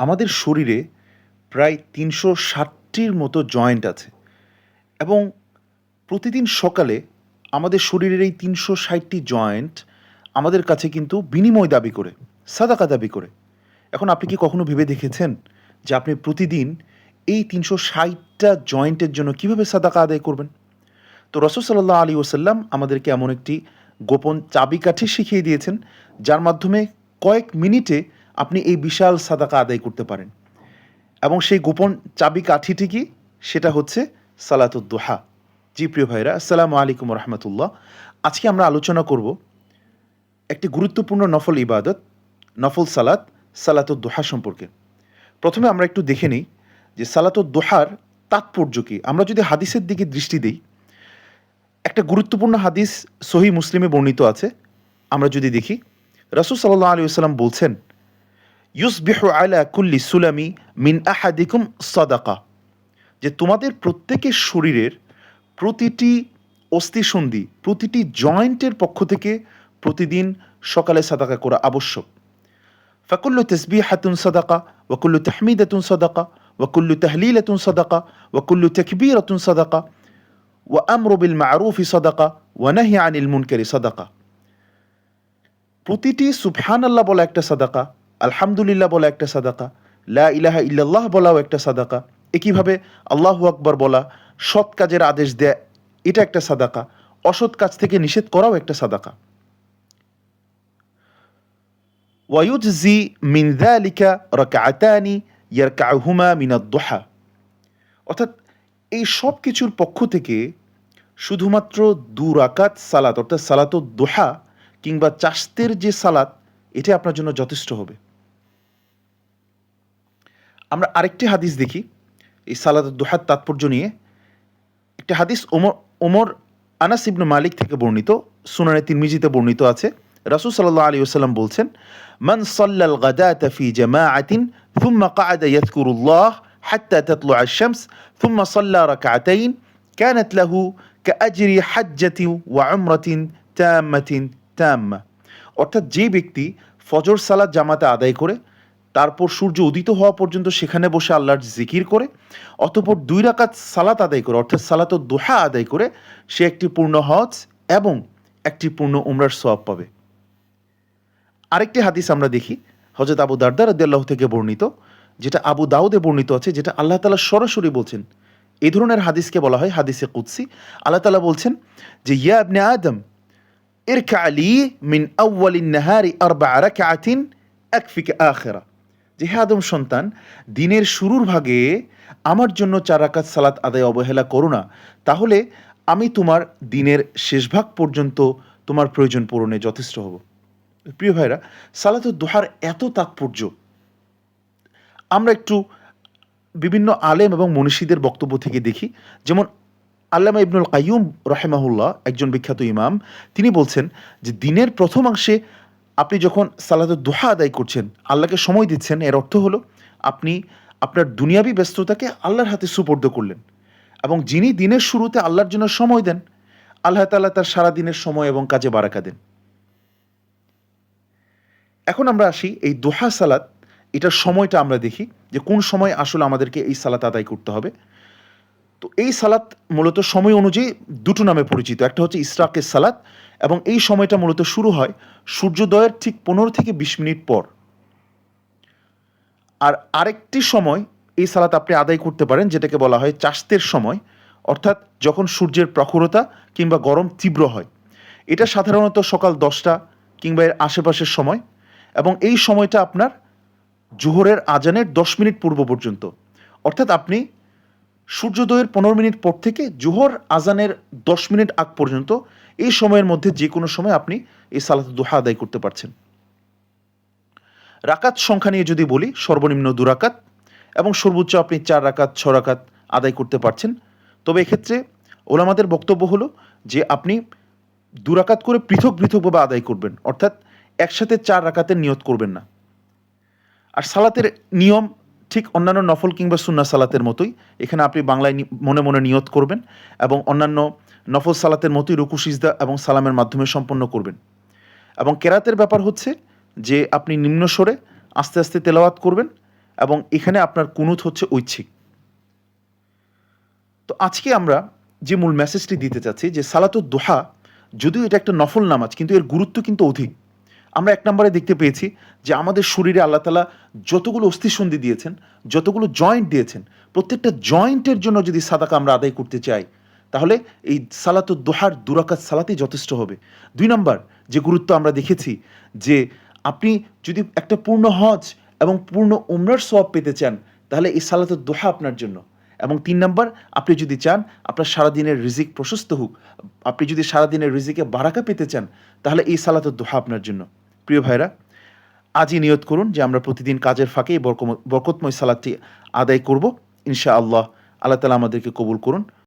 আমাদের শরীরে প্রায় ৩৬০টির মতো জয়েন্ট আছে এবং প্রতিদিন সকালে আমাদের শরীরের এই ৩৬০টি জয়েন্ট আমাদের কাছে কিন্তু বিনিময় দাবি করে, সাদাকা দাবি করে। এখন আপনি কি কখনো ভেবে দেখেছেন যে আপনি প্রতিদিন এই ৩৬০টা জয়েন্টের জন্য কিভাবে সাদাকা আদায় করবেন? তো রাসূল সাল্লাল্লাহু আলাইহি ওয়াসাল্লাম আমাদেরকে এমন একটি গোপন চাবিকাঠি শিখিয়ে দিয়েছেন, যার মাধ্যমে কয়েক মিনিটে আপনি এই বিশাল সাদাকা আদায় করতে পারেন। এবং সেই গোপন চাবিকাঠিটি কি? সেটা হচ্ছে সালাতুদ দুহা। জি প্রিয় ভাইরা, আসসালামু আলাইকুম ওয়া রাহমাতুল্লাহ। আজকে আমরা আলোচনা করব একটি গুরুত্বপূর্ণ নফল ইবাদত, নফল সালাত, সালাতুদ দুহা সম্পর্কে। প্রথমে আমরা একটু দেখে নিই যে সালাতুদ দুহার তাৎপর্য কী। আমরা যদি হাদিসের দিকে দৃষ্টি দিই, একটা গুরুত্বপূর্ণ হাদিস সহিহ মুসলিমে বর্ণিত আছে। আমরা যদি দেখি, রাসূল সাল্লাল্লাহু আলাইহি ওয়াসাল্লাম বলছেন, ইউসবিহু আলা কুল্লি সুলামি মিন আহাদিকুম সাদাকা, যে তোমাদের প্রত্যেকের শরীরের প্রতিটি অস্থিসন্ধি, প্রতিটি জয়েন্টের পক্ষ থেকে প্রতিদিন সকালে সাদাকা করা আবশ্যক। ফাকুল্লু তাসবিহাতুন সাদাকা ওয়া কুল্লু তাহমিদাতুন সাদাকা ওয়া কুল্লু তাহলিলাতুন সাদাকা ওয়া কুল্লু তাকবীরাতুন সাদাকা ওয়া আমরু বিল মা'রুফি সাদাকা ওয়া নাহই আনিল মুনকারি সাদাকা। প্রতিটি সুবহানাল্লাহ বলা একটা সাদাকা, আলহামদুলিল্লাহ বলা একটা সাদাকা, লা ইলাহা ইল্লাল্লাহ বলাও একটা সাদাকা, একইভাবে আল্লাহু আকবার বলা, সৎ কাজের আদেশ দেয়া, এটা একটা সাদাকা, অসৎ কাজ থেকে নিষেধ করাও একটা সাদাকা। ওয়ায়ুজজি মিন যালিকা রাকআতানি ইয়ারকাউহুমা মিনাদ দুহা, অর্থাৎ এই সব কিছুর পক্ষ থেকে শুধুমাত্র ২ রাকাত সালাত, অর্থাৎ সালাতুদ দুহা কিংবা চাশতের যে সালাত, এটা আপনার জন্য যথেষ্ট হবে। আমরা আরেকটি হাদিস দেখি এই সালাতুদ দুহার তাৎপর্য নিয়ে। একটা হাদিস ওমর আনাস ইবনে মালিক থেকে বর্ণিত, সুনানে তিরমিজিতে বর্ণিত আছে। রাসূল সাল্লাল্লাহু আলাইহি ওয়াসাল্লাম বলছেন, মান সাল্লাল গাদাতা ফি জামাআতিন থুম্মা ক্বাআদা ইয়াযকুরুল্লাহ হাত্তা তাতলুআ আশ-শামস থুম্মা সাল্লা রাকআতাইন কানাত লাহু কাআজরি হাজ্জাতি ওয়া উমরাতিন তাম্মাতিন তাম্মা। অর্থাৎ যে ব্যক্তি ফজর সালাত জামাতে আদায় করে, তারপর সূর্য উদিত হওয়া পর্যন্ত সেখানে বসে আল্লাহর জিকির করে, অতঃপর ২ রাকাত সালাত আদায় করে, অর্থাৎ সালাতুদ দুহা আদায় করে, সে একটি পূর্ণ হজ এবং একটি পূর্ণ উমরার সওয়াব পাবে। আরেকটি হাদিস আমরা দেখি হযরত আবু দারদা রাদিয়াল্লাহু থেকে বর্ণিত, যেটা আবু দাউদে বর্ণিত আছে, যেটা আল্লাহ তাআলা সরাসরি বলছেন। এই ধরনের হাদিসকে বলা হয় হাদিসে কুদসি। আল্লাহ তাআলা বলছেন যে, ইয়া ইবনে আদম ইরকা লি মিন আউয়ালিন নাহারি আরবা রাকআতিন আকফিকা আখিরা, যে হে আদম সন্তান, দিনের শুরুর ভাগে আমার জন্য ৪ রাকাত সালাত আদায় অবহেলা করো না, তাহলে আমি তোমার দিনের শেষ ভাগ পর্যন্ত তোমার প্রয়োজন পূরণে যথেষ্ট হব। প্রিয় ভাইরা, সালাতুদ দুহার এত তাৎপর্য আমরা একটু বিভিন্ন আলেম এবং মনীষীদের বক্তব্য থেকে দেখি। যেমন আল্লামা ইবনুল কাইয়ুম রাহিমাহুল্লাহ, একজন বিখ্যাত ইমাম, তিনি বলছেন যে দিনের প্রথমাংশে আপনি যখন সালাতুদ দুহা আদায় করছেন, আল্লাহকে সময় দিচ্ছেন, এর অর্থ হলো আপনি আপনার দুনিয়াবি ব্যস্ততাকে আল্লাহর হাতে সুপর্দ করলেন। এবং যিনি দিনের শুরুতে আল্লাহর জন্য সময় দেন, আল্লাহ তাআলা তার সারা দিনের সময় এবং কাজে বারাকা দেন। এখন আমরা আসি এই দুহা সালাত, এটার সময়টা আমরা দেখি যে কোন সময় আসলে আমাদেরকে এই সালাত আদায় করতে হবে। তো এই সালাত মূলত সময় অনুযায়ী দুটো নামে পরিচিত। একটা হচ্ছে ইসরাকের সালাত, এবং এই সময়টা মূলত শুরু হয় সূর্যোদয়ের ঠিক ১৫ থেকে ২০ মিনিট পর। আর আরেকটি সময় এই সালাত আপনি আদায় করতে পারেন, যেটাকে বলা হয় চাশতের সময়, অর্থাৎ যখন সূর্যের প্রখরতা কিংবা গরম তীব্র হয়। এটা সাধারণত সকাল ১০টা কিংবা এর আশেপাশের সময়, এবং এই সময়টা আপনার জোহরের আজানের ১০ মিনিট পূর্ব পর্যন্ত। অর্থাৎ আপনি সূর্যোদয়ের ১৫ মিনিট পর থেকে জোহর আজানের ১০ মিনিট আগ পর্যন্ত এই সময়ের মধ্যে যে কোনো সময় আপনি এই সালাতুদ দুহা আদায় করতে পারছেন। রাকাত সংখ্যা নিয়ে যদি বলি, সর্বনিম্ন ২ রাকাত এবং সর্বোচ্চ আপনি ৪ রাকাত ৬ রাকাত আদায় করতে পারছেন। তবে এক্ষেত্রে ওলামাদের বক্তব্য হলো যে আপনি ২ রাকাত করে পৃথক পৃথকভাবে আদায় করবেন, অর্থাৎ একসাথে ৪ রাকাতের নিয়ত করবেন না। আর সালাতের নিয়ম ঠিক অন্যান্য নফল কিংবা সুন্নাহ সালাতের মতোই। এখানে আপনি বাংলায় মনে মনে নিয়ত করবেন এবং অন্যান্য নফল সালাতের মতোই রুকু সিজদা এবং সালামের মাধ্যমে সম্পন্ন করবেন। এবং কেরাতের ব্যাপার হচ্ছে যে আপনি নিম্ন স্বরে আস্তে আস্তে তেলাওয়াত করবেন এবং এখানে আপনার কুনুত হচ্ছে ঐচ্ছিক। তো আজকে আমরা যে মূল মেসেজটি দিতে চাচ্ছি যে সালাতুদ দুহা যদিও এটা একটা নফল নামাজ কিন্তু এর গুরুত্ব কিন্তু অধিক। আমরা ১ নম্বরে দেখতে পেয়েছি যে আমাদের শরীরে আল্লাহ তাআলা যতগুলো অস্থিসন্ধি দিয়েছেন, যতগুলো জয়েন্ট দিয়েছেন, প্রত্যেকটা জয়েন্টের জন্য যদি সাদাকা আমরা আদায় করতে চাই, তাহলে এই সালাতুদ দুহার ২ রাকাত সালাতই যথেষ্ট হবে। ২ নাম্বার যে গুরুত্ব আমরা দেখেছি যে আপনি যদি একটা পূর্ণ হজ এবং পূর্ণ উমরার সওয়াব পেতে চান, তাহলে এই সালাতুদ দুহা আপনার জন্য। এবং ৩ নাম্বার আপনি যদি চান আপনার সারাদিনের রিজিক প্রশস্ত হোক, আপনি যদি সারাদিনের রিজিকে বারাকা পেতে চান, তাহলে এই সালাতুদ দুহা আপনার জন্য। প্রিয় ভাইরা, আজই নিয়ত করুন যে আমরা প্রতিদিন কাজের ফাঁকে এই বরকতময় সালাতটি আদায় করব ইনশাআল্লাহ। আল্লাহ তাআলা আমাদেরকে কবুল করুন।